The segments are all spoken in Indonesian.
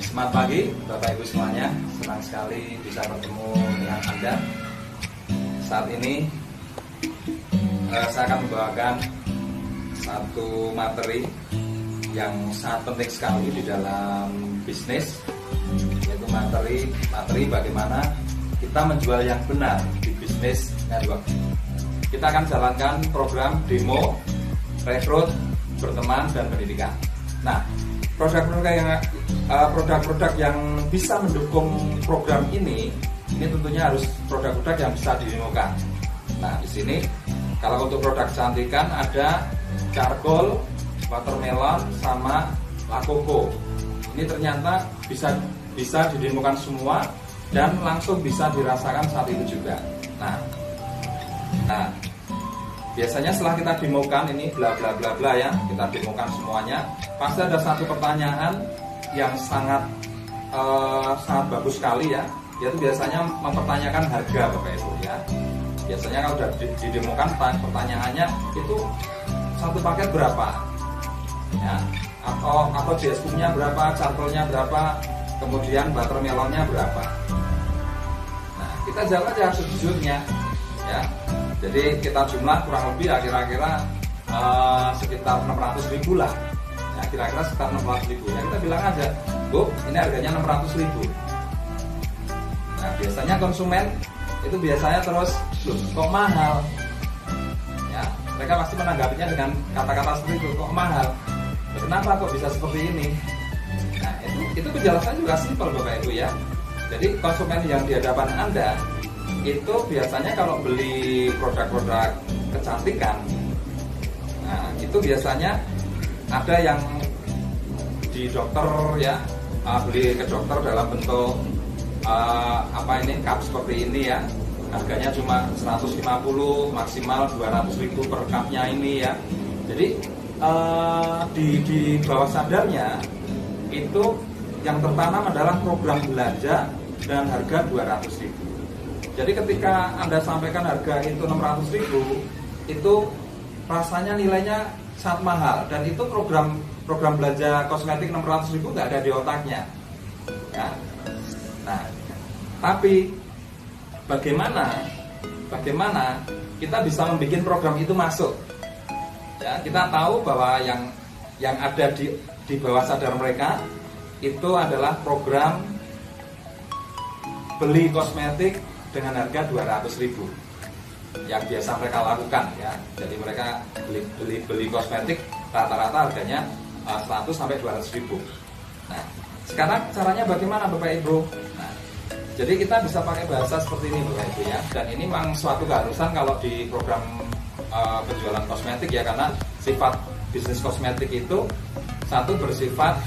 Selamat pagi Bapak Ibu semuanya, senang sekali bisa bertemu dengan Anda. Saat ini saya akan membawakan satu materi yang sangat penting sekali di dalam bisnis, yaitu materi bagaimana kita menjual yang benar di bisnis network. Kita akan jalankan program demo, rekrut, berteman, dan pendidikan. Nah, produk-produk yang bisa mendukung program ini tentunya harus produk-produk yang bisa didemokan. Nah, di sini kalau untuk produk kecantikan ada charcoal, watermelon, sama lakoko. Ini ternyata bisa didemokan semua dan langsung bisa dirasakan saat itu juga. Nah, biasanya setelah kita demokan ini bla bla bla bla ya, kita demokan semuanya, pasti ada satu pertanyaan yang sangat bagus sekali ya, yaitu biasanya mempertanyakan harga Bapak Ibu ya. Biasanya kalau sudah didemokan pertanyaannya itu satu paket berapa ya, atau JSU-nya berapa, charcoal-nya berapa, kemudian watermelon-nya berapa. Nah, kita jawab aja sejujurnya ya. Jadi kita jumlah kurang lebih ya kira-kira sekitar 600.000 lah ya, kira-kira sekitar 600.000 ya. Kita bilang aja, Bu, ini harganya 600.000. Nah, biasanya konsumen itu biasanya terus, loh, kok mahal ya, mereka pasti menanggapinya dengan kata-kata seperti itu, kok mahal ya, kenapa kok bisa seperti ini. Nah, itu penjelasan juga simpel Bapak Ibu ya. Jadi konsumen yang di hadapan Anda itu biasanya kalau beli produk-produk kecantikan, nah itu biasanya ada yang di dokter ya, beli ke dokter dalam bentuk cup seperti ini ya, harganya cuma 150, maksimal 200.000 per cupnya ini ya. Jadi di bawah sadarnya itu yang tertanam adalah program belanja dan harga 200.000. Jadi ketika Anda sampaikan harga itu 600.000, itu rasanya nilainya sangat mahal, dan itu program belanja kosmetik 600.000 nggak ada di otaknya ya. Nah, tapi bagaimana kita bisa membuat program itu masuk ya. Kita tahu bahwa yang ada di bawah sadar mereka itu adalah program beli kosmetik dengan harga 200.000 yang biasa mereka lakukan ya. Jadi mereka beli kosmetik rata-rata harganya 100 sampai 200.000. Nah, sekarang caranya bagaimana Bapak Ibu? Nah, jadi kita bisa pakai bahasa seperti ini Bapak Ibu ya. Dan ini memang suatu keharusan kalau di program penjualan kosmetik ya, karena sifat bisnis kosmetik itu satu bersifat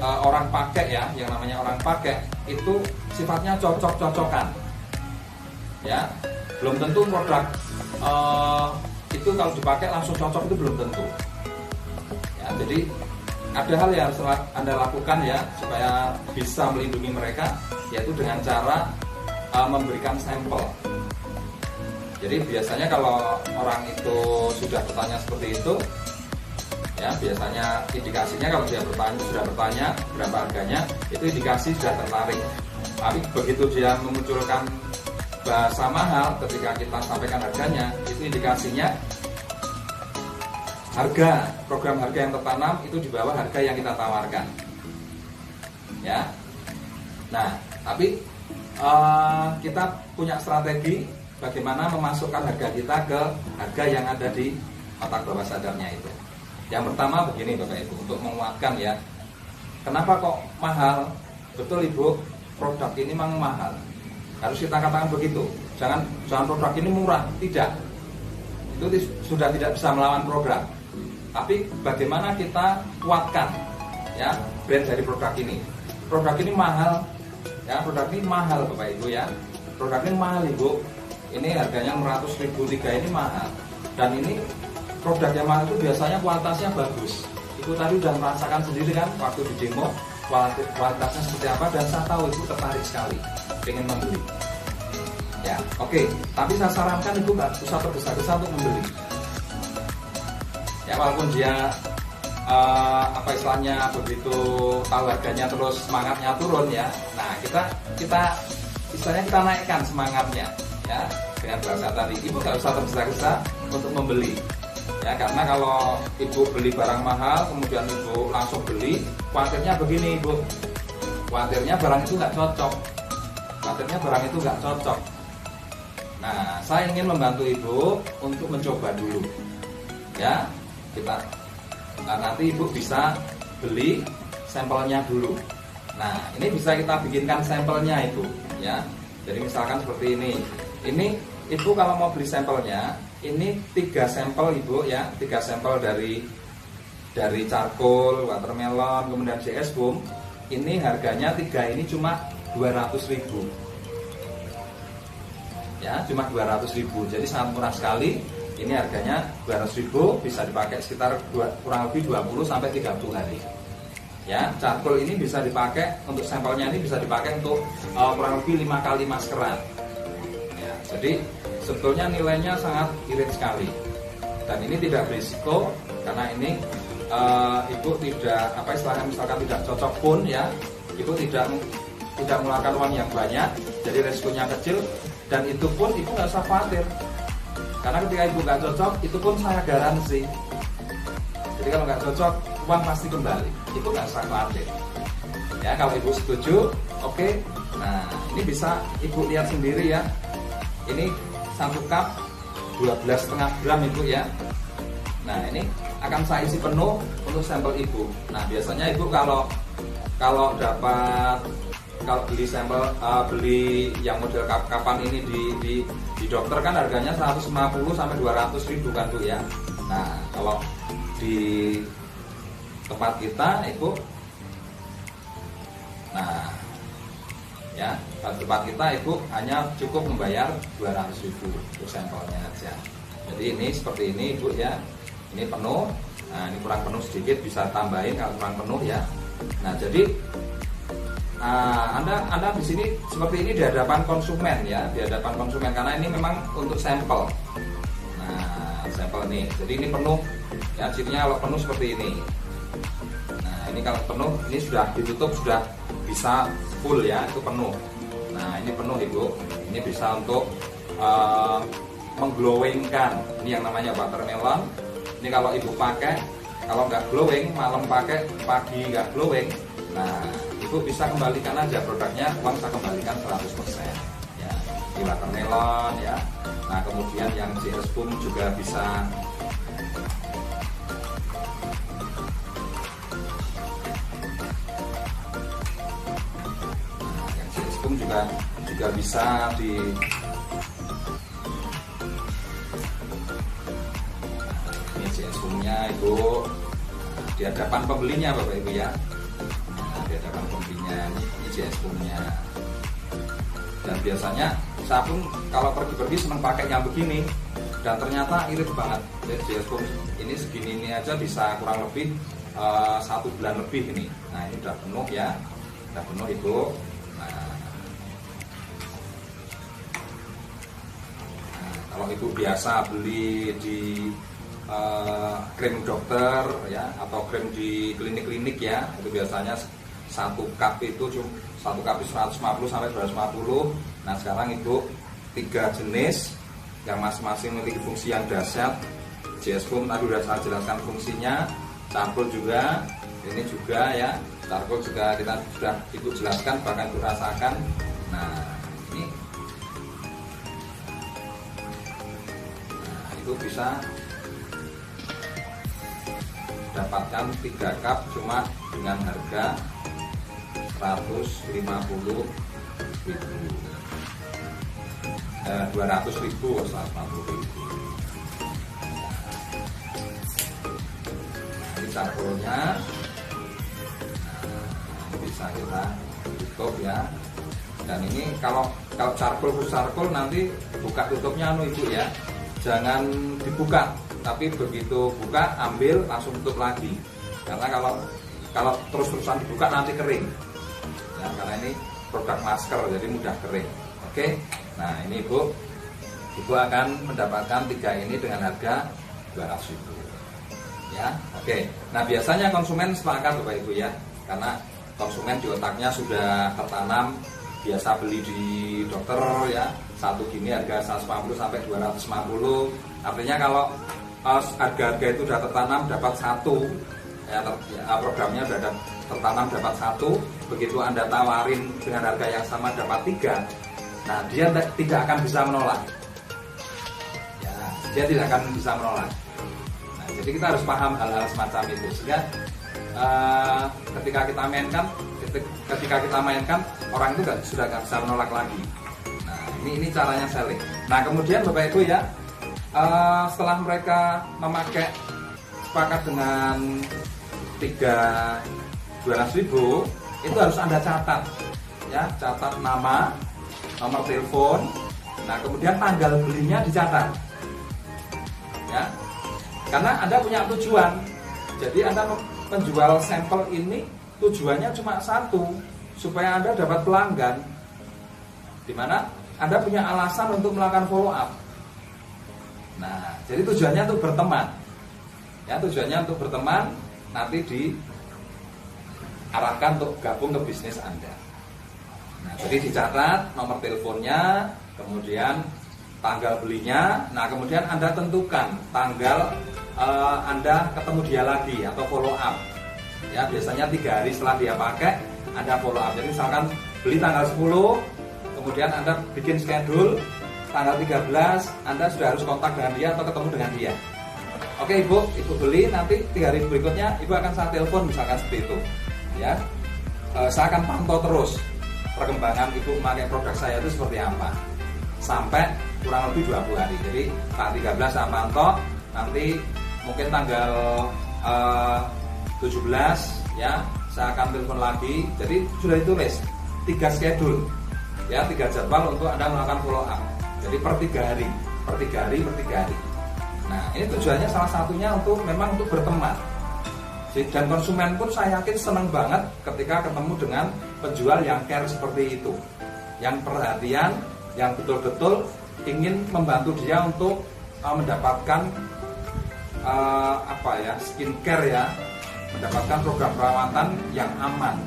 orang pakai ya, yang namanya orang pakai itu sifatnya cocok-cocokan ya. Belum tentu produk itu kalau dipakai langsung cocok, itu belum tentu ya. Jadi ada hal yang harus Anda lakukan ya supaya bisa melindungi mereka, yaitu dengan cara memberikan sampel. Jadi biasanya kalau orang itu sudah bertanya seperti itu ya, biasanya indikasinya kalau dia sudah bertanya berapa harganya, itu indikasi sudah tertarik. Tapi begitu dia memunculkan bahasa mahal ketika kita sampaikan harganya, itu indikasinya program harga yang tertanam itu di bawah harga yang kita tawarkan ya. Nah, tapi kita punya strategi bagaimana memasukkan harga kita ke harga yang ada di otak bawah sadarnya itu. Yang pertama begini Bapak Ibu, untuk menguatkan ya, kenapa kok mahal? Betul Ibu, produk ini memang mahal, harus kita katakan begitu. Jangan produk ini murah, tidak. Itu sudah tidak bisa melawan program. Tapi bagaimana kita kuatkan ya brand dari produk ini. Produk ini mahal ya, produk ini mahal Bapak Ibu ya. Produk ini mahal Ibu. Ini harganya 600.000 ini mahal. Dan ini produk yang mahal itu biasanya kualitasnya bagus. Ibu tadi sudah merasakan sendiri kan waktu di demo kualitasnya seperti apa, dan saya tahu Ibu tertarik sekali ingin membeli. Ya, oke. Tapi saya sarankan Ibu nggak usah tergesa-gesa untuk membeli. Ya, walaupun dia apa istilahnya, begitu tahu harganya terus semangatnya turun ya. Nah kita istilahnya kita naikkan semangatnya ya dengan bahasa tadi. Ibu nggak usah tergesa-gesa untuk membeli ya, karena kalau ibu beli barang mahal kemudian ibu langsung beli, khawatirnya begini ibu, khawatirnya barang itu nggak cocok, Nah, saya ingin membantu ibu untuk mencoba dulu ya. Nah, nanti ibu bisa beli sampelnya dulu. Nah, ini bisa kita bikinkan sampelnya ibu ya. Jadi misalkan seperti ini ibu kalau mau beli sampelnya, ini 3 sampel ibu ya, 3 sampel dari charcoal, watermelon, kemudian JS Boom. Ini harganya 3 ini cuma 200.000 ya, cuma 200.000. Jadi sangat murah sekali. Ini harganya 200.000, bisa dipakai sekitar kurang lebih 20 sampai 30 hari. Ya, charcoal ini bisa dipakai untuk sampelnya, ini bisa dipakai untuk kurang lebih 5 kali maskeran. Ya, jadi sebetulnya nilainya sangat irit sekali. Dan ini tidak berisiko karena ini ibu tidak apa istilahnya, misalkan tidak cocok pun ya, ibu tidak mengeluarkan uang yang banyak, jadi resikonya kecil. Dan itu pun ibu nggak usah khawatir, karena ketika ibu nggak cocok, itu pun saya garansi. Jadi kalau nggak cocok, uang pasti kembali, ibu nggak usah khawatir. Ya, kalau ibu setuju, oke. Nah, ini bisa ibu lihat sendiri ya. Ini 1 cup 12,5 gram ibu ya. Nah, ini akan saya isi penuh untuk sampel ibu. Nah, biasanya ibu kalau beli sampel, beli yang model kapan ini di dokter kan harganya 150 sampai 200.000 kan Bu ya. Nah, kalau di tempat kita ibu, nah ya, di tempat kita ibu hanya cukup membayar 200.000 untuk sampelnya aja. Jadi ini seperti ini ibu ya. Ini penuh. Nah, ini kurang penuh sedikit, bisa tambahin kalau kurang penuh ya. Nah, jadi Anda di sini seperti ini di hadapan konsumen ya, di hadapan konsumen, karena ini memang untuk sampel. Nah, sampel ini. Jadi ini penuh ya, cirinya kalau penuh seperti ini. Nah, ini kalau penuh, ini sudah ditutup, sudah bisa full ya, itu penuh. Nah, ini penuh ibu. Ini bisa untuk mengglowingkan. Ini yang namanya watermelon. Ini kalau ibu pakai, kalau nggak glowing, malam pakai, pagi nggak glowing. Nah, ibu bisa kembalikan aja produknya, uang saya kembalikan 100% ya. Di watermelon ya. Nah, kemudian yang JS Boom juga bisa. Nah, yang JS Boom juga bisa di. Ini JS Boomnya ibu di hadapan pembelinya Bapak Ibu ya. Di hadapan pembelinya, ini JS Boomnya. Dan biasanya saya pun kalau pergi-pergi senang pakai yang begini, dan ternyata irit banget. JS Boom ini segini ini aja bisa kurang lebih 1 bulan lebih ini. Nah, ini udah penuh ya, udah penuh ibu. Nah, kalau ibu biasa beli di krim dokter ya, atau krim di klinik-klinik ya, itu biasanya 1 cup itu 1 cup 150 sampai 250. Nah, sekarang ibu 3 jenis yang masing-masing memiliki fungsi yang dahsyat. JS Boom tadi sudah saya jelaskan fungsinya, charcoal juga, ini juga ya, charcoal juga kita sudah ibu jelaskan, bahkan ibu rasakan. Nah, ini itu bisa dapatkan 3 cup cuma dengan harga 200.000 ini charcoalnya. Nah, bisa kita tutup ya. Dan ini kalau charcoal nanti buka tutupnya ibu ya, jangan dibuka, tapi begitu buka ambil langsung tutup lagi, karena kalau terus-terusan dibuka nanti kering ya, karena ini produk masker jadi mudah kering. Oke, nah ini ibu akan mendapatkan 3 ini dengan harga 200.000 Ya, oke. Nah, biasanya konsumen sepakat Bapak Ibu ya, karena konsumen di otaknya sudah tertanam biasa beli di dokter ya, satu gini harga 150 sampai 250. Artinya kalau harga-harga itu sudah tertanam dapat satu ya, programnya sudah tertanam dapat satu, begitu Anda tawarin dengan harga yang sama dapat 3, nah dia tidak akan bisa menolak ya, dia tidak akan bisa menolak. Nah, jadi kita harus paham hal-hal semacam itu, sehingga ketika kita mainkan orang itu sudah nggak bisa menolak lagi. Nah, ini caranya selling. Nah, kemudian Bapak Ibu ya, setelah mereka memakai sepakat dengan 200.000, itu harus Anda catat ya, catat nama, nomor telepon. Nah, kemudian tanggal belinya dicatat ya, karena Anda punya tujuan. Jadi Anda menjual sampel ini tujuannya cuma satu, supaya Anda dapat pelanggan, dimana Anda punya alasan untuk melakukan follow up. Nah, jadi tujuannya untuk berteman ya, tujuannya untuk berteman, nanti diarahkan untuk gabung ke bisnis Anda. Nah, jadi dicatat nomor teleponnya, kemudian tanggal belinya. Nah, kemudian Anda tentukan tanggal Anda ketemu dia lagi atau follow up ya, biasanya 3 hari setelah dia pakai Anda follow up. Jadi misalkan beli tanggal 10, kemudian Anda bikin schedule tanggal 13 Anda sudah harus kontak dengan dia atau ketemu dengan dia. Oke Ibu beli, nanti 3 hari berikutnya Ibu akan saya telepon misalkan seperti itu ya. Saya akan pantau terus perkembangan Ibu memakai produk saya itu seperti apa sampai kurang lebih 20 hari. Jadi tanggal 13 saya pantau, nanti mungkin tanggal 17 ya saya akan telepon lagi. Jadi sudah ditulis 3 schedule ya, 3 jadwal untuk Anda melakukan follow up. Jadi per 3 hari. Nah, ini tujuannya salah satunya memang untuk berteman. Dan konsumen pun saya yakin senang banget ketika ketemu dengan penjual yang care seperti itu, yang perhatian, yang betul-betul ingin membantu dia untuk mendapatkan skincare ya, mendapatkan program perawatan yang aman.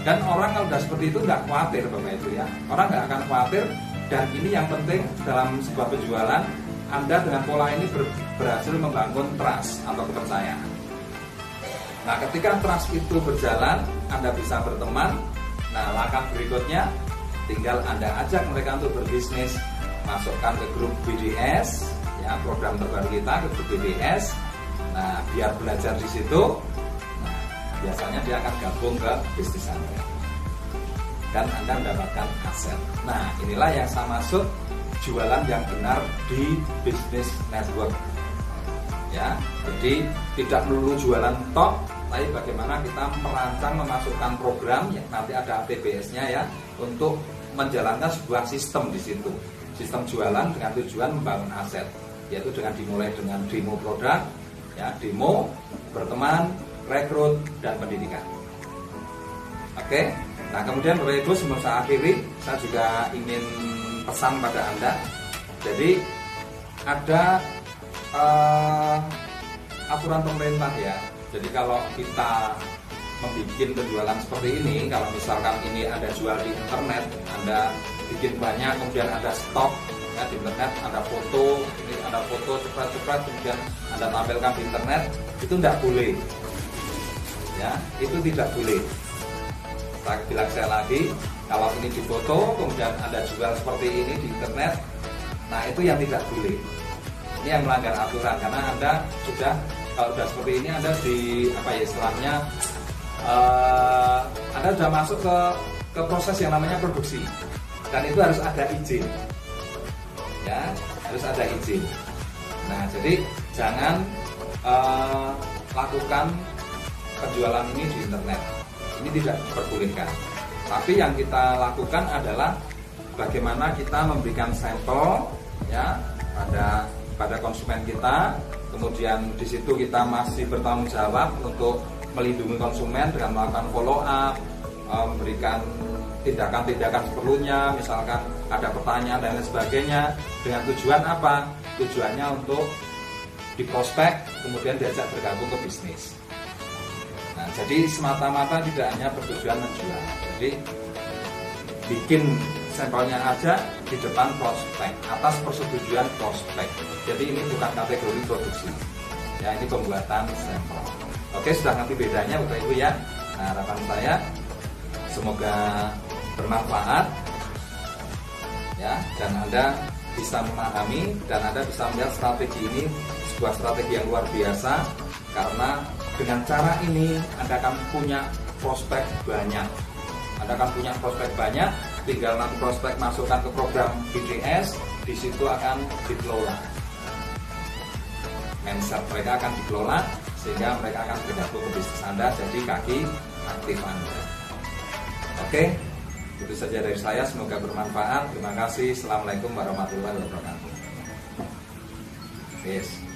Dan orang kalau sudah seperti itu nggak khawatir Bapak Ibu ya, orang nggak akan khawatir. Dan ini yang penting dalam sebuah penjualan, Anda dengan pola ini berhasil membangun trust atau kepercayaan. Nah, ketika trust itu berjalan, Anda bisa berteman. Nah, langkah berikutnya tinggal Anda ajak mereka untuk berbisnis, masukkan ke grup BDS ya, program terbaru kita ke grup BDS. Nah, biar belajar di situ. Nah, biasanya dia akan gabung ke bisnis Anda dan Anda mendapatkan aset. Nah, inilah yang saya maksud jualan yang benar di bisnis network ya. Jadi tidak melulu jualan tok, tapi bagaimana kita merancang memasukkan program yang nanti ada ATBS-nya ya, untuk menjalankan sebuah sistem di situ. Sistem jualan dengan tujuan membangun aset, yaitu dengan dimulai dengan demo produk ya, demo, berteman, rekrut, dan pendidikan. Oke. Nah, kemudian Bapak Ibu, sebelum saya akhiri, saya juga ingin pesan pada Anda. Jadi ada aturan pemerintah ya. Jadi kalau kita membuat penjualan seperti ini, kalau misalkan ini Anda jual di internet, Anda bikin banyak, kemudian Anda stok ya, di internet, Anda foto, ini Anda foto cepat-cepat, kemudian Anda tampilkan di internet, itu tidak boleh ya, itu tidak boleh. Saya bilang saya lagi, kalau ini difoto kemudian Anda jual seperti ini di internet, nah itu yang tidak boleh. Ini yang melanggar aturan, karena Anda kalau sudah seperti ini Anda istilahnya Anda sudah masuk ke proses yang namanya produksi, dan itu harus ada izin ya, harus ada izin. Nah, jadi jangan lakukan penjualan ini di internet. Ini tidak diperbolehkan. Tapi yang kita lakukan adalah bagaimana kita memberikan sampel ya pada konsumen kita. Kemudian di situ kita masih bertanggung jawab untuk melindungi konsumen dengan melakukan follow up, memberikan tindakan-tindakan seperlunya, misalkan ada pertanyaan dan lain sebagainya. Dengan tujuan apa? Tujuannya untuk di prospek, kemudian diajak bergabung ke bisnis. Nah, jadi semata-mata tidak hanya bertujuan menjual. Jadi bikin sampelnya aja di depan prospek atas persetujuan prospek. Jadi ini bukan kategori produksi. Ya, ini pembuatan sampel. Oke, sudah ngerti bedanya Bapak Ibu ya. Nah, harapan saya semoga bermanfaat ya, dan Anda bisa memahami dan Anda bisa melihat strategi ini sebuah strategi yang luar biasa, karena dengan cara ini Anda akan punya prospek banyak. Anda akan punya prospek banyak, tinggal nanti prospek masukkan ke program BDS, di situ akan dikelola. Mindset mereka akan dikelola sehingga mereka akan bergabung ke bisnis Anda, jadi kaki aktif Anda. Oke, itu saja dari saya, semoga bermanfaat. Terima kasih. Assalamualaikum warahmatullahi wabarakatuh. Yes.